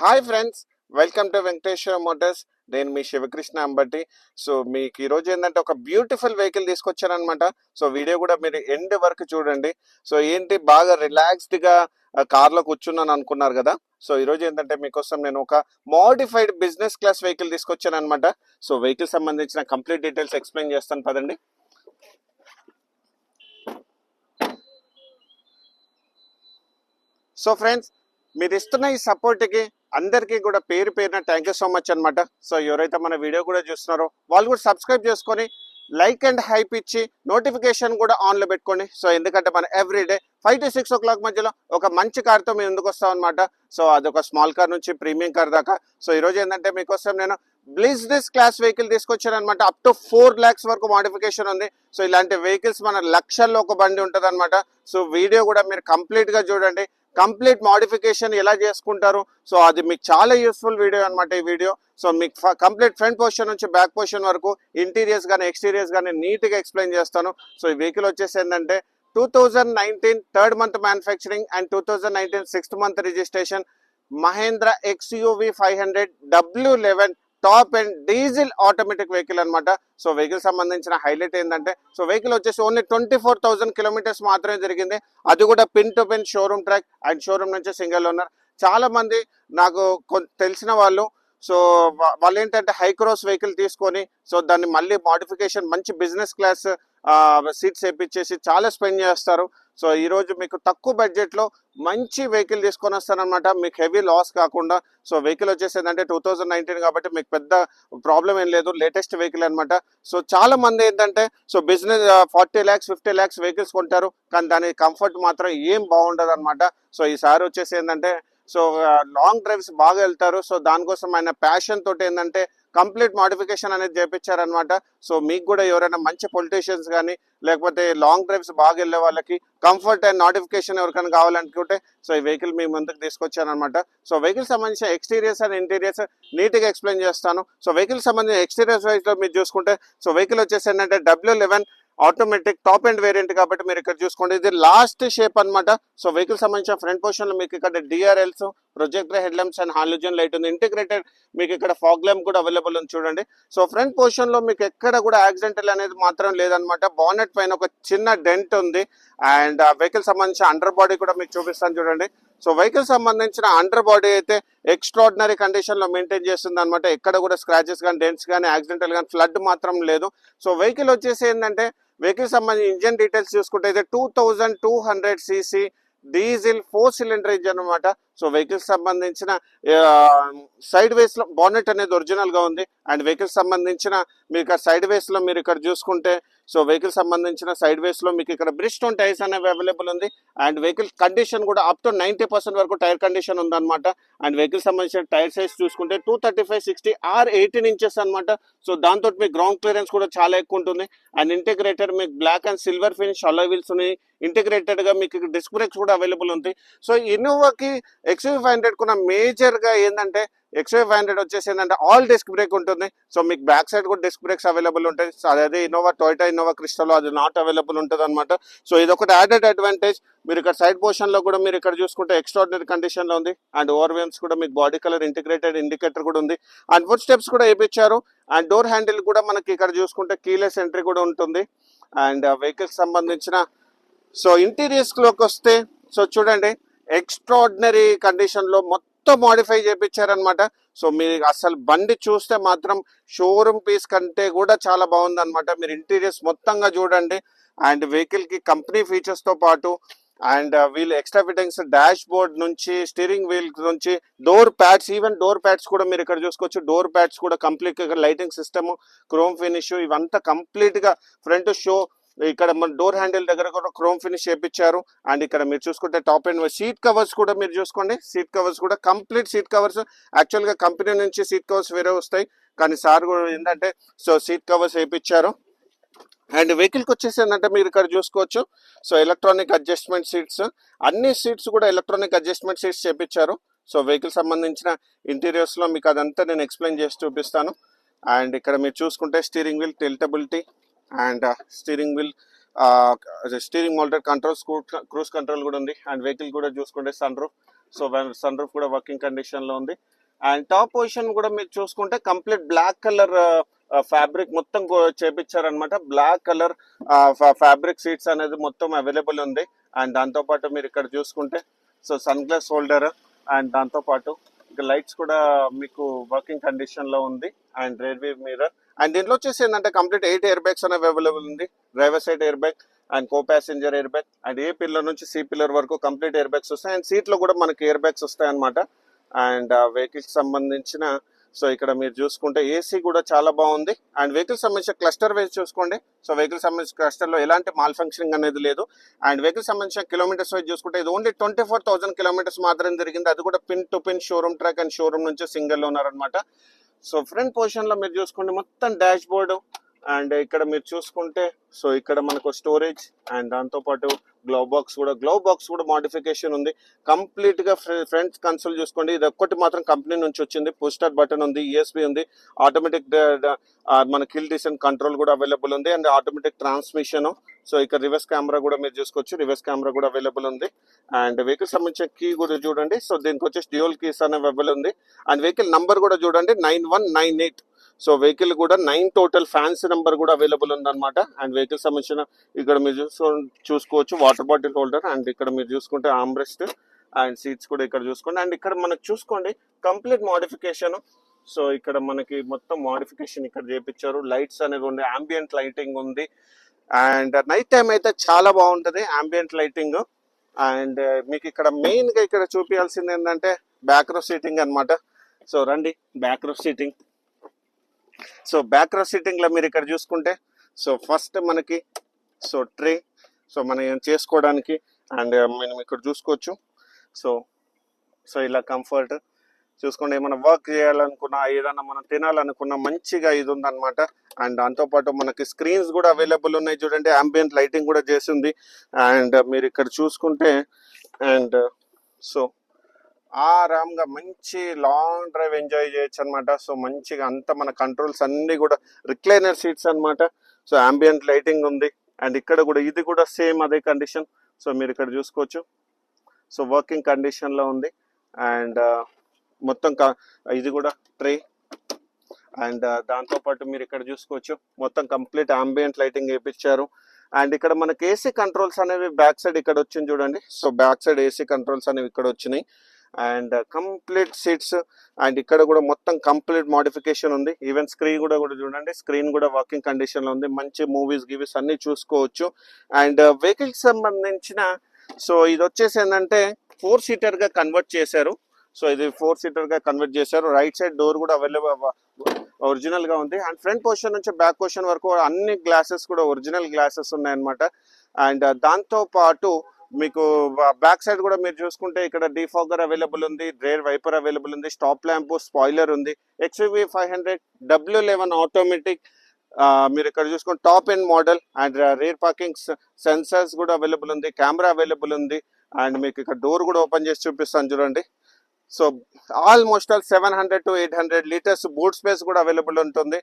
Hi friends, welcome to Venkateswara Motors. నేను మీ Sivakrishna Ambati. So మీకు ఈరోజు ఏంటంటే ఒక బ్యూటిఫుల్ వెహికల్ తీసుకొచ్చానమాట. సో వీడియో కూడా మీరు ఎండ్ వరకు చూడండి. సో ఏంటి బాగా రిలాక్స్డ్గా కార్లో కూర్చున్నాను అనుకున్నారు కదా. సో ఈరోజు ఏంటంటే మీకోసం నేను ఒక మోడిఫైడ్ బిజినెస్ క్లాస్ వెహికల్ తీసుకొచ్చాను అనమాట. సో వెహికల్ సంబంధించిన కంప్లీట్ డీటెయిల్స్ ఎక్స్ప్లెయిన్ చేస్తాను పదండి. సో ఫ్రెండ్స్, మీరు ఇస్తున్న ఈ సపోర్ట్కి అందరికీ కూడా పేరు పేరున థ్యాంక్ యూ సో మచ్ అనమాట. సో ఎవరైతే మన వీడియో కూడా చూస్తున్నారో వాళ్ళు కూడా సబ్స్క్రైబ్ చేసుకొని లైక్ అండ్ హైప్ ఇచ్చి నోటిఫికేషన్ కూడా ఆన్లో పెట్టుకోండి. సో ఎందుకంటే మనం ఎవ్రీడే 5 to 6 o'clock మధ్యలో ఒక మంచి కార్తో మేము ఎందుకు వస్తాం అనమాట. సో అదొక స్మాల్ కార్ నుంచి ప్రీమియం కార్ దాకా. సో ఈరోజు ఏంటంటే మీకోసం నేను బిజినెస్ క్లాస్ వెహికల్ తీసుకొచ్చాను అనమాట. అప్ టు 4 lakhs వరకు మోడిఫికేషన్ ఉంది. సో ఇలాంటి వెహికల్స్ మన లక్షల్లో ఒక బండి ఉంటుంది అనమాట. సో వీడియో కూడా మీరు కంప్లీట్గా చూడండి. కంప్లీట్ మోడిఫికేషన్ ఎలా చేసుకుంటారు, సో అది మీకు చాలా యూస్ఫుల్ వీడియో అనమాట ఈ వీడియో. సో మీకు కంప్లీట్ ఫ్రంట్ పొజిషన్ నుంచి బ్యాక్ పొజిషన్ వరకు ఇంటీరియర్స్ కానీ ఎక్స్టీరియర్స్ కానీ నీట్గా ఎక్స్ప్లెయిన్ చేస్తాను. సో ఈ వెహికల్ వచ్చేసి ఏంటంటే 2019 third month manufacturing and 2019 6th month registration Mahindra XUV 500 W11 top and diesel automatic vehicle అనమాట. సో వెహికల్ సంబంధించిన హైలైట్ ఏంటంటే, సో వెహికల్ వచ్చేసి ఓన్లీ 24,000 kilometers మాత్రమే జరిగింది. అది కూడా pin to pin showroom track and showroom నుంచి సింగిల్ ఓనర్. చాలా మంది నాకు తెలిసిన వాళ్ళు, సో వాళ్ళు ఏంటంటే హై క్రాస్ వెహికల్ తీసుకొని సో దాన్ని మళ్ళీ మోడిఫికేషన్ మంచి బిజినెస్ క్లాస్ సీట్స్ వేయించేసి చాలా స్పెండ్ చేస్తారు. సో ఈరోజు మీకు తక్కువ బడ్జెట్లో మంచి వెహికల్ తీసుకొని వస్తానమాట, మీకు హెవీ లాస్ కాకుండా. సో వెహికల్ వచ్చేసి ఏంటంటే 2019 కాబట్టి మీకు పెద్ద ప్రాబ్లం ఏం లేదు, లేటెస్ట్ వెహికల్ అనమాట. సో చాలా మంది ఏంటంటే so business 40 lakhs 50 lakhs vehicles కొంటారు, కానీ దాని కంఫర్ట్ మాత్రం ఏం బాగుండదు అనమాట. సో ఈసారి వచ్చేసి ఏంటంటే సో లాంగ్ డ్రైవ్స్ బాగా వెళ్తారు. సో దానికోసం ఆయన ప్యాషన్ తోటి ఏంటంటే కంప్లీట్ మోడిఫికేషన్ అనేది చేయించారనమాట. సో మీకు కూడా ఎవరైనా మంచి పొలిటీషియన్స్ కానీ లేకపోతే లాంగ్ డ్రైవ్స్ బాగా వెళ్ళే వాళ్ళకి కంఫర్ట్ అండ్ నోటిఫికేషన్ ఎవరికైనా కావాలనుకుంటే సో ఈ వెహికల్ మీ ముందుకు తీసుకొచ్చానమాట. సో వెహికల్ సంబంధించిన ఎక్స్టీరియర్స్ అండ్ ఇంటీరియర్స్ నీట్గా ఎక్స్ప్లెయిన్ చేస్తాను. సో వెహికల్ సంబంధించిన ఎక్స్టీరియర్స్ వైజ్లో మీరు చూసుకుంటే సో వెహికల్ వచ్చేసి ఏంటంటే W11 automatic top and variant కాబట్టి మీరు ఇక్కడ చూసుకోండి, ఇది లాస్ట్ షేప్ అనమాట. సో వెహికల్ సంబంధించిన ఫ్రంట్ పొజిషన్ లో మీకు ఇక్కడ DRLs, projector head lamps and halogen light ఉంది. ఇంటిగ్రేటెడ్ మీకు ఇక్కడ ఫాగ్ ల్యాంప్ కూడా అవైలబుల్ ఉంది చూడండి. సో ఫ్రంట్ పొజిషన్ లో మీకు ఎక్కడ కూడా యాక్సిడెంటల్ అనేది మాత్రం లేదనమాట. బానెట్ పైన ఒక చిన్న డెంట్ ఉంది. అండ్ వెహికల్ సంబంధించిన అండర్ బాడీ కూడా మీకు చూపిస్తాను చూడండి. సో వెహికల్ సంబంధించిన అండర్ బాడీ అయితే ఎక్స్ట్రాడినరీ కండిషన్ లో మెయింటైన్ చేస్తుంది అనమాట. ఎక్కడ కూడా స్క్రాచెస్ కానీ డెంట్స్ కానీ యాక్సిడెంటల్ కానీ ఫ్లడ్ మాత్రం లేదు. సో వెహికల్ వచ్చేసి ఏంటంటే వెహికల్ సంబంధించిన ఇంజన్ డీటెయిల్స్ చూసుకుంటే అయితే 2200 cc డీజిల్ 4 cylinder ఇంజన్ అనమాట. సో వెహికల్ సంబంధించిన సైడ్ వేస్ లో బానెట్ అనేది ఒరిజినల్ గా ఉంది. అండ్ వెహికల్ సంబంధించిన మీకు సైడ్ వేస్ లో మీరు ఇక్కడ చూసుకుంటే సో వెహికల్ సంబంధించిన సైడ్ వేస్ లో మీకు ఇక్కడ బ్రిడ్జ్స్టోన్ టైర్స్ అనేవి అవైలబుల్ ఉంది. అండ్ వెహికల్ కండిషన్ కూడా అప్ టు 90% వరకు టైర్ కండిషన్ ఉందన్నమాట. అండ్ వెహికల్ సంబంధించిన టైర్ సైజ్ చూసుకుంటే 235/60 R18 inches అనమాట. సో దాంతో మీకు గ్రౌండ్ క్లియరెన్స్ కూడా చాలా ఎక్కువ ఉంటుంది. అండ్ ఇంటిగ్రేటెడ్ మీకు black and silver finish alloy wheels ఉన్నాయి. ఇంటిగ్రేటెడ్ గా మీకు డిస్క్ బ్రేక్స్ కూడా అవైలబుల్ ఉంది. సో ఇన్నోవాకి XUV 500 కున్న మేజర్ గా ఏంటంటే XUV 500 వచ్చేసి ఏంటంటే ఆల్ డిస్క్ బ్రేక్ ఉంటుంది. సో మీకు బ్యాక్ సైడ్ కూడా డిస్క్ బ్రేక్స్ అవైలబుల్ ఉంటాయి. సో అదే టొయోటా ఇన్నోవా క్రిస్టాలో అది నాట్ అవైలబుల్ ఉంటుంది అనమాట. సో ఇది ఒకటి యాడెడ్ అడ్వాంటేజ్. మీరు ఇక్కడ సైడ్ పొజిషన్ లో కూడా మీరు ఇక్కడ చూసుకుంటే ఎక్స్ట్రాడినరీ కండిషన్ లో ఉంది. అండ్ ఓవర్ వీల్స్ కూడా మీకు బాడీ కలర్ ఇంటిగ్రేటెడ్ ఇండికేటర్ కూడా ఉంది. అండ్ ఫుట్ స్టెప్స్ కూడా వేయించారు. అండ్ డోర్ హ్యాండిల్ కూడా మనకి ఇక్కడ చూసుకుంటే కీలెస్ ఎంట్రీ కూడా ఉంటుంది. అండ్ వెహికల్ సంబంధించిన సో ఇంటీరియర్స్ లోకి వస్తే సో చూడండి, ఎక్స్ట్రాడినరీ కండిషన్ లో మొత్తం మోడిఫై చేయించారనమాట. సో మీరు అసలు బండి చూస్తే మాత్రం షోరూమ్ పీస్ కంటే కూడా చాలా బాగుంది అనమాట. మీరు ఇంటీరియర్స్ మొత్తంగా చూడండి. అండ్ వెహికల్ కి కంపెనీ ఫీచర్స్ తో పాటు and wheel extra fittings dashboard నుంచి స్టీరింగ్ వీల్ నుంచి door pads, even door pads కూడా మీరు ఇక్కడ చూసుకోవచ్చు. డోర్ ప్యాడ్స్ కూడా కంప్లీట్ గా లైటింగ్ సిస్టమ్, క్రోమ్ ఫినిష్ ఇవంతా కంప్లీట్ గా ఫ్రంట్ షో. ఇక్కడ మన డోర్ హ్యాండిల్ దగ్గర కూడా క్రోమ్ ఫినిష్ చేయించారు. అండ్ ఇక్కడ మీరు చూసుకుంటే టాప్ అండ్ సీట్ కవర్స్ కూడా మీరు చూసుకోండి. సీట్ కవర్స్ కూడా కంప్లీట్ సీట్ కవర్స్. యాక్చువల్ గా కంపెనీ నుంచి సీట్ కవర్స్ వేరే వస్తాయి, కానీ సార్ కూడా ఏంటంటే సో సీట్ కవర్స్ వేయించారు. అండ్ వెహికల్కి వచ్చేసి ఏంటంటే మీరు ఇక్కడ చూసుకోవచ్చు. సో ఎలక్ట్రానిక్ అడ్జస్ట్మెంట్ సీట్స్, అన్ని సీట్స్ కూడా ఎలక్ట్రానిక్ అడ్జస్ట్మెంట్ సీట్స్ చేయించారు. సో వెహికల్ సంబంధించిన ఇంటీరియర్స్ లో మీకు అదంతా నేను ఎక్స్ప్లెయిన్ చేసి చూపిస్తాను. అండ్ ఇక్కడ మీరు చూసుకుంటే steering wheel tiltability and steering wheel steering moulded control, cruise control కూడా ఉంది. అండ్ వెహికల్ కూడా చూసుకుంటే sunroof. So sunroof కూడా వర్కింగ్ కండిషన్లో ఉంది. అండ్ టాప్ పొజిషన్ కూడా మీరు చూసుకుంటే కంప్లీట్ బ్లాక్ కలర్ ఫ్యాబ్రిక్ మొత్తం చేపించారనమాట. బ్లాక్ కలర్ ఫ్యాబ్రిక్ సీట్స్ అనేది మొత్తం అవైలబుల్ ఉంది. అండ్ దాంతోపాటు మీరు ఇక్కడ చూసుకుంటే so sunglass holder and దాంతోపాటు ఇక లైట్స్ కూడా మీకు వర్కింగ్ కండిషన్లో ఉంది. And rear view mirror. And దీంట్లో వచ్చేసి ఏంటంటే కంప్లీట్ 8 ఎయిర్ బ్యాగ్స్ అనేవి అవైలబుల్ ఉంది. Driver side air bag and co passenger air bag and A pillar నుంచి సి పిల్లర్ వరకు కంప్లీట్ ఎయిర్ బ్యాగ్స్ వస్తాయి. అండ్ సీట్లో కూడా మనకి ఎయిర్ బ్యాగ్స్ వస్తాయి అనమాట. అండ్ వెహికల్కి సంబంధించిన సో ఇక్కడ మీరు చూసుకుంటే ఏసీ కూడా చాలా బాగుంది. అండ్ వెహికల్ సంబంధించిన క్లస్టర్ వైజ్ చూసుకోండి. సో వెహికల్ సంబంధించిన క్లస్టర్లో ఎలాంటి మాల్ ఫంక్షనింగ్ అనేది లేదు. అండ్ వెహికల్ సంబంధించిన కిలోమీటర్స్ వైజ్ చూసుకుంటే ఇది ఓన్లీ 24,000 కిలోమీటర్స్ మాత్రం జరిగింది. అది కూడా pin to pin showroom track and showroom నుంచి సింగిల్లో ఉన్నారనమాట. సో ఫ్రంట్ పొజిషన్లో మీరు చూసుకోండి మొత్తం డాష్ బోర్డు. అండ్ ఇక్కడ మీరు చూసుకుంటే సో ఇక్కడ మనకు స్టోరేజ్ అండ్ దాంతోపాటు గ్లవ్ బాక్స్ కూడా మోడిఫికేషన్ ఉంది. కంప్లీట్ గా ఫ్రంట్ కన్సోల్ చూసుకోండి. ఇది ఒక్కటి మాత్రం కంపెనీ నుంచి వచ్చింది. పుష్ స్టార్ట్ బటన్ ఉంది, ESP ఉంది, ఆటోమేటిక్ మన కిల్ డిసెంట్ కంట్రోల్ కూడా అవైలబుల్ ఉంది. And automatic transmission. సో ఇక్కడ రివర్స్ కెమెరా కూడా మీరు చూసుకోవచ్చు. రివర్స్ కెమెరా కూడా అవైలబుల్ ఉంది. అండ్ వెహికల్ సంబంధించిన కీ కూడా చూడండి. సో దీనికి వచ్చేసి డ్యూయల్ కీస్ అనేవి అవైలబుల్ ఉంది. అండ్ వెహికల్ నంబర్ కూడా చూడండి 9198. సో వెహికల్ కూడా 9 టోటల్ ఫ్యాన్సీ నెంబర్ కూడా అవైలబుల్ ఉందన్నమాట. అండ్ వెహికల్ సంబంధించిన ఇక్కడ మీరు చూసుకోవచ్చు వాటర్ బాటిల్ హోల్డర్. అండ్ ఇక్కడ మీరు చూసుకుంటే ఆమ్రెస్ట్ అండ్ సీట్స్ కూడా ఇక్కడ చూసుకోండి. అండ్ ఇక్కడ మనకు చూసుకోండి కంప్లీట్ మోడిఫికేషన్. సో ఇక్కడ మనకి మొత్తం మోడిఫికేషన్ ఇక్కడ చేపించారు. లైట్స్ అనేవి ఉంది, అంబియంట్ లైటింగ్ ఉంది. అండ్ నైట్ టైం అయితే చాలా బాగుంటుంది అంబియంట్ లైటింగ్. అండ్ మీకు ఇక్కడ మెయిన్ గా ఇక్కడ చూపించాల్సింది ఏంటంటే బ్యాక్ రో సీటింగ్ అనమాట. సో రండి బ్యాక్ రో సీటింగ్. సో బ్యాక్ రో సీటింగ్ లో మీరు ఇక్కడ చూసుకుంటే సో ఫస్ట్ మనకి సో ట్రే సో మనం చేసుకోవడానికి అండ్ మనం ఇక్కడ చూసుకోవచ్చు. సో ఇలా కంఫర్ట్ చూసుకోండి. ఏమైనా వర్క్ చేయాలనుకున్నా ఏదైనా మనం తినాలనుకున్నా మంచిగా ఇది ఉందన్నమాట. అండ్ దాంతోపాటు మనకి స్క్రీన్స్ కూడా అవైలబుల్ ఉన్నాయి చూడండి. అంబియంట్ లైటింగ్ కూడా చేసింది. అండ్ మీరు ఇక్కడ చూసుకుంటే అండ్ సో ఆరాంగా మంచి లాంగ్ డ్రైవ్ ఎంజాయ్ చేయొచ్చు అనమాట. సో మంచిగా అంతా మన కంట్రోల్స్ అన్ని కూడా రిక్లైనర్ సీట్స్ అనమాట. సో అంబియంట్ లైటింగ్ ఉంది. అండ్ ఇక్కడ కూడా ఇది కూడా సేమ్ అదే కండిషన్. సో మీరు ఇక్కడ చూసుకోవచ్చు. సో వర్కింగ్ కండిషన్లో ఉంది. అండ్ మొత్తం ఇది కూడా ట్రే. అండ్ దాంతోపాటు మీరు ఇక్కడ చూసుకోవచ్చు మొత్తం కంప్లీట్ అంబియంట్ లైటింగ్ వేయించారు. అండ్ ఇక్కడ మనకి ఏసీ కంట్రోల్స్ అనేవి బ్యాక్ సైడ్ ఇక్కడ వచ్చింది చూడండి. So back side AC controls అనేవి ఇక్కడ వచ్చినాయి. అండ్ కంప్లీట్ సీట్స్ అండ్ ఇక్కడ కూడా మొత్తం కంప్లీట్ మోడిఫికేషన్ ఉంది. ఈవెన్ స్క్రీన్ కూడా చూడండి. స్క్రీన్ కూడా వర్కింగ్ కండిషన్ లో ఉంది. మంచి మూవీస్ గివీస్ అన్ని చూసుకోవచ్చు. అండ్ వెహికల్ సంబంధించిన సో ఇది వచ్చేసి ఏంటంటే 4 సీటర్ గా కన్వర్ట్ చేశారు. సో ఇది 4 సీటర్ గా కన్వర్ట్ చేశారు. రైట్ సైడ్ డోర్ కూడా అవైలబుల్ ఒరిజినల్ గా ఉంది. అండ్ ఫ్రంట్ పొజిషన్ నుంచి బ్యాక్ పొజిషన్ వరకు అన్ని గ్లాసెస్ కూడా ఒరిజినల్ గ్లాసెస్ ఉన్నాయన్నమాట. అండ్ దాంతో పాటు మీకు బ్యాక్ సైడ్ కూడా మీరు చూసుకుంటే ఇక్కడ డిఫాగర్ అవైలబుల్ ఉంది, రేర్ వైపర్ అవైలబుల్ ఉంది, స్టాప్ ల్యాంప్, స్పాయిలర్ ఉంది. XUV 500 W11 ఆటోమేటిక్ మీరు ఇక్కడ చూసుకుంటే top end model. And rear parking sensors కూడా అవైలబుల్ ఉంది, కెమెరా అవైలబుల్ ఉంది. అండ్ మీకు ఇక్కడ డోర్ కూడా ఓపెన్ చేసి చూపిస్తాను చూడండి. So almost 700 to 800 litres boot space కూడా అవైలబుల్ ఉంటుంది.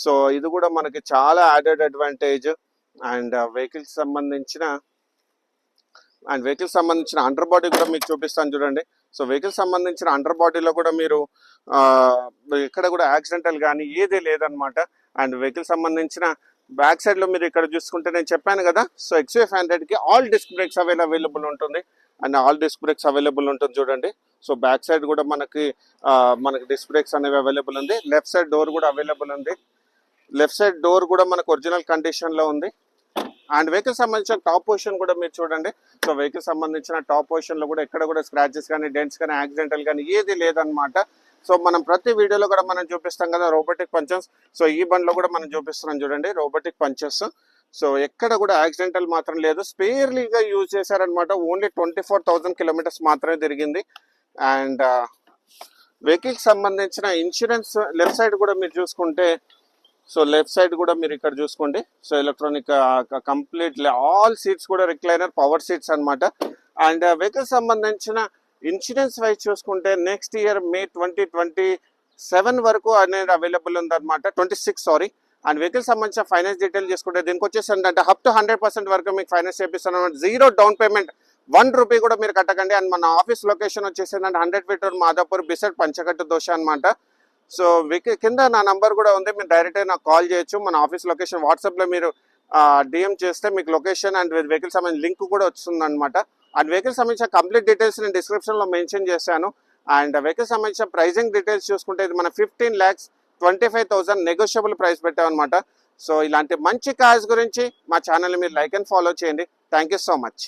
సో ఇది కూడా మనకి చాలా యాడెడ్ అడ్వాంటేజ్. అండ్ వెహికల్స్ సంబంధించిన అండర్ బాడీ కూడా మీకు చూపిస్తాను చూడండి. సో వెహికల్ సంబంధించిన అండర్ బాడీలో కూడా మీరు ఇక్కడ కూడా యాక్సిడెంటల్ కానీ ఏది లేదనమాట. అండ్ వెహికల్ సంబంధించిన బ్యాక్ సైడ్ లో మీరు ఇక్కడ చూసుకుంటే నేను చెప్పాను కదా. సో XUV 500 కి ఆల్ డిస్క్ బ్రేక్స్ అవైలబుల్ ఉంటుంది. And all disc brakes available ఉంటుంది చూడండి. సో బ్యాక్ సైడ్ కూడా మనకి డిస్క్ బ్రేక్స్ అనేవి అవైలబుల్ ఉంది. లెఫ్ట్ సైడ్ డోర్ కూడా అవైలబుల్ ఉంది. లెఫ్ట్ సైడ్ డోర్ కూడా మనకు ఒరిజినల్ కండిషన్ లో ఉంది. అండ్ వెహికల్ సంబంధించిన టాప్ పొజిషన్ కూడా మీరు చూడండి. సో వెహికల్ సంబంధించిన టాప్ పొజిషన్ లో కూడా ఎక్కడ కూడా స్క్రాచెస్ కానీ డెంట్స్ కానీ యాక్సిడెంటల్ కానీ ఏది లేదనమాట. సో మనం ప్రతి వీడియోలో కూడా మనం చూపిస్తాం కదా రోబోటిక్ పంచెస్. సో ఈ బండ్లో కూడా మనం చూపిస్తున్నాం చూడండి రోబోటిక్ పంచెస్. సో ఎక్కడ కూడా యాక్సిడెంటల్ మాత్రం లేదు. స్పేర్లీగా యూజ్ చేశారనమాట. ఓన్లీ 24,000 కిలోమీటర్స్ మాత్రమే తిరిగింది. అండ్ వెహికల్ సంబంధించిన ఇన్సూరెన్స్ లెఫ్ట్ సైడ్ కూడా మీరు చూసుకుంటే సో లెఫ్ట్ సైడ్ కూడా మీరు ఇక్కడ చూసుకోండి. So electronic complete all seats కూడా రిక్లైనర్ పవర్ సీట్స్ అనమాట. అండ్ వెహికల్ సంబంధించిన ఇన్సూరెన్స్ వైజ్ చూసుకుంటే నెక్స్ట్ ఇయర్ May 2027 వరకు అనేది అవైలబుల్ ఉందన్నమాట. 26 సారీ. అండ్ వెహికల్ సంబంధించిన ఫైనాన్స్ డీటెయిల్ చేసుకుంటే దీనికి వచ్చేసి ఏంటంటే అప్ టు 100% వరకు మీకు ఫైనాన్స్ చేపిస్తాను. 0 డౌన్ పేమెంట్ రూపీ కూడా మీరు కట్టకండి. అండ్ మన ఆఫీస్ లొకేషన్ వచ్చేసి 100 feet రోడ్ మాదాపూర్ బిసెట్ పంచకట్టు దోశ అనమాట. సో కింద నా నంబర్ కూడా ఉంది, మీరు డైరెక్ట్గా నాకు కాల్ చేయొచ్చు. మన ఆఫీస్ లొకేషన్ వాట్సాప్లో మీరు డిఎం చేస్తే మీకు లొకేషన్ అండ్ వెహికల్ సంబంధించిన లింక్ కూడా వస్తుంది అనమాట. అండ్ వెహికల్ సంబంధించిన కంప్లీట్ డీటెయిల్స్ నేను డిస్క్రిప్షన్లో మెన్షన్ చేశాను. అండ్ వెహికల్ సంబంధించిన ప్రైజింగ్ డీటెయిల్స్ చూసుకుంటే ఇది మన 15,25,000 నెగోషియబుల్ ప్రైస్ పెట్టామన్నమాట. సో ఇలాంటి మంచి కార్స్ గురించి మా ఛానల్ని మీరు లైక్ అండ్ ఫాలో చేయండి. Thank you so much.